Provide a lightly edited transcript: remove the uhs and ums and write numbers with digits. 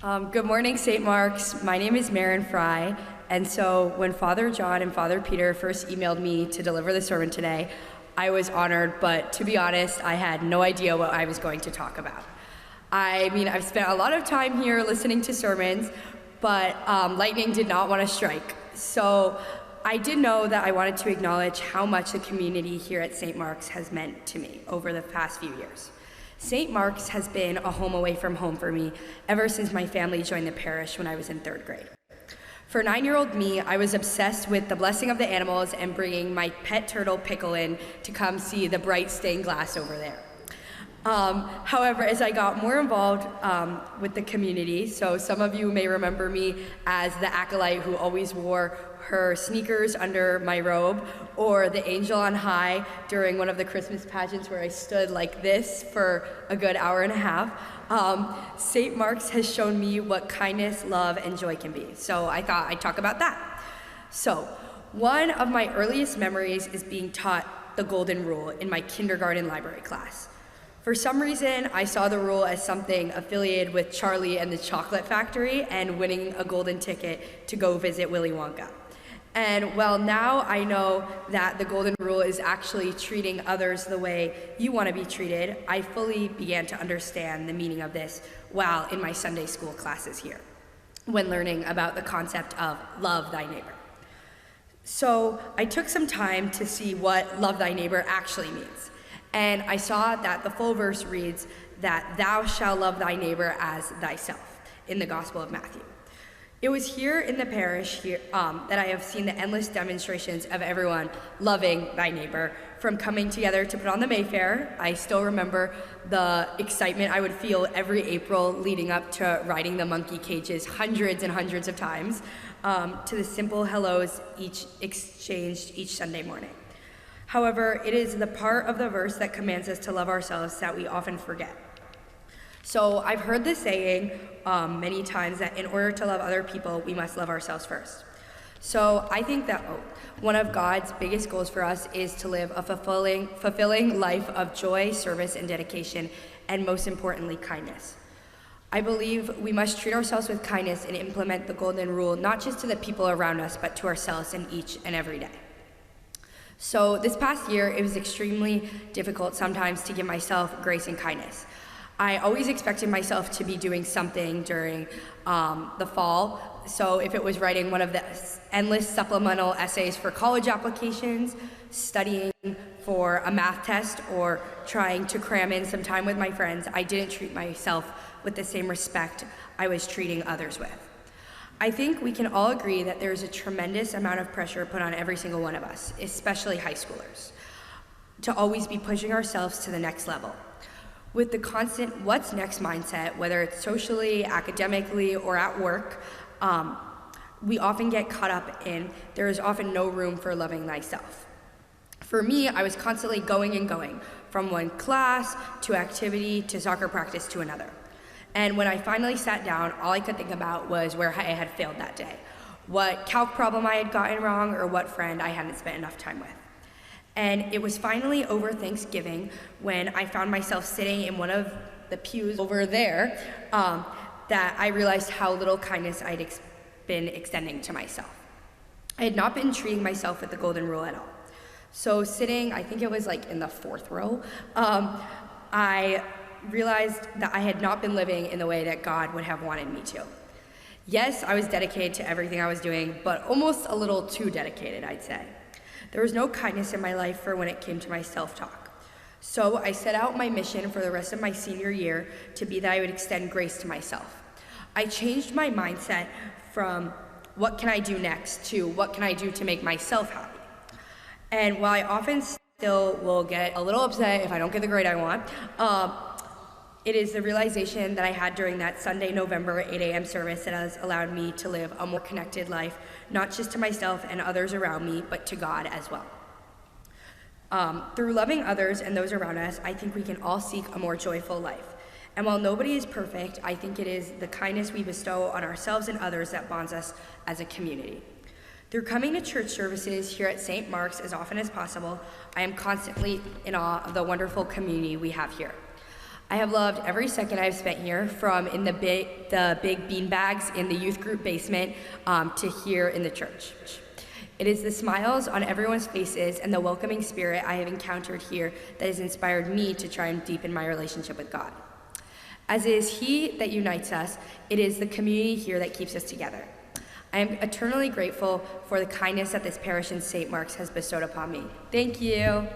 Good morning, St. Mark's. My name is Maren Frey, and so when Father John and Father Peter first emailed me to deliver the sermon today, I was honored, but to be honest, I had no idea what I was going to talk about. I've spent a lot of time here listening to sermons, but lightning did not want to strike. So I did know that I wanted to acknowledge how much the community here at St. Mark's has meant to me over the past few years. St. Mark's has been a home away from home for me ever since my family joined the parish when I was in 3rd grade. For 9-year-old me, I was obsessed with the blessing of the animals and bringing my pet turtle Pickle in to come see the bright stained glass over there. However, as I got more involved with the community, so some of you may remember me as the acolyte who always wore her sneakers under my robe, or the angel on high during one of the Christmas pageants where I stood like this for a good hour and a half. St. Mark's has shown me what kindness, love, and joy can be. So I thought I'd talk about that. So one of my earliest memories is being taught the Golden Rule in my kindergarten library class. For some reason, I saw the rule as something affiliated with Charlie and the Chocolate Factory and winning a golden ticket to go visit Willy Wonka. And well, now I know that the Golden Rule is actually treating others the way you want to be treated. I fully began to understand the meaning of this while in my Sunday school classes here, when learning about the concept of love thy neighbor. So I took some time to see what love thy neighbor actually means. And I saw that the full verse reads that thou shalt love thy neighbor as thyself in the Gospel of Matthew. It was here in the parish that I have seen the endless demonstrations of everyone loving thy neighbor, from coming together to put on the Mayfair. I still remember the excitement I would feel every April leading up to riding the monkey cages hundreds and hundreds of times, to the simple hellos exchanged each Sunday morning. However, it is the part of the verse that commands us to love ourselves that we often forget. So I've heard this saying many times that in order to love other people, we must love ourselves first. So I think that one of God's biggest goals for us is to live a fulfilling life of joy, service, and dedication, and most importantly, kindness. I believe we must treat ourselves with kindness and implement the Golden Rule, not just to the people around us, but to ourselves in each and every day. So this past year, it was extremely difficult sometimes to give myself grace and kindness. I always expected myself to be doing something during the fall. So if it was writing one of the endless supplemental essays for college applications, studying for a math test, or trying to cram in some time with my friends, I didn't treat myself with the same respect I was treating others with. I think we can all agree that there's a tremendous amount of pressure put on every single one of us, especially high schoolers, to always be pushing ourselves to the next level. With the constant what's next mindset, whether it's socially, academically, or at work, we often get caught up in there is often no room for loving thyself. For me, I was constantly going and going, from one class to activity to soccer practice to another. And when I finally sat down, all I could think about was where I had failed that day, what calc problem I had gotten wrong, or what friend I hadn't spent enough time with. And it was finally over Thanksgiving when I found myself sitting in one of the pews over there that I realized how little kindness I'd been extending to myself. I had not been treating myself with the Golden Rule at all. So sitting, I think it was like in the 4th row, I realized that I had not been living in the way that God would have wanted me to. Yes, I was dedicated to everything I was doing, but almost a little too dedicated, I'd say. There was no kindness in my life for when it came to my self-talk. So I set out my mission for the rest of my senior year to be that I would extend grace to myself. I changed my mindset from what can I do next to what can I do to make myself happy. And while I often still will get a little upset if I don't get the grade I want, it is the realization that I had during that Sunday, November 8 a.m. service that has allowed me to live a more connected life, not just to myself and others around me, but to God as well. Through loving others and those around us, I think we can all seek a more joyful life. And while nobody is perfect, I think it is the kindness we bestow on ourselves and others that bonds us as a community. Through coming to church services here at St. Mark's as often as possible, I am constantly in awe of the wonderful community we have here. I have loved every second I've spent here, from in the big bean bags in the youth group basement to here in the church. It is the smiles on everyone's faces and the welcoming spirit I have encountered here that has inspired me to try and deepen my relationship with God. As it is He that unites us, it is the community here that keeps us together. I am eternally grateful for the kindness that this parish in St. Mark's has bestowed upon me. Thank you.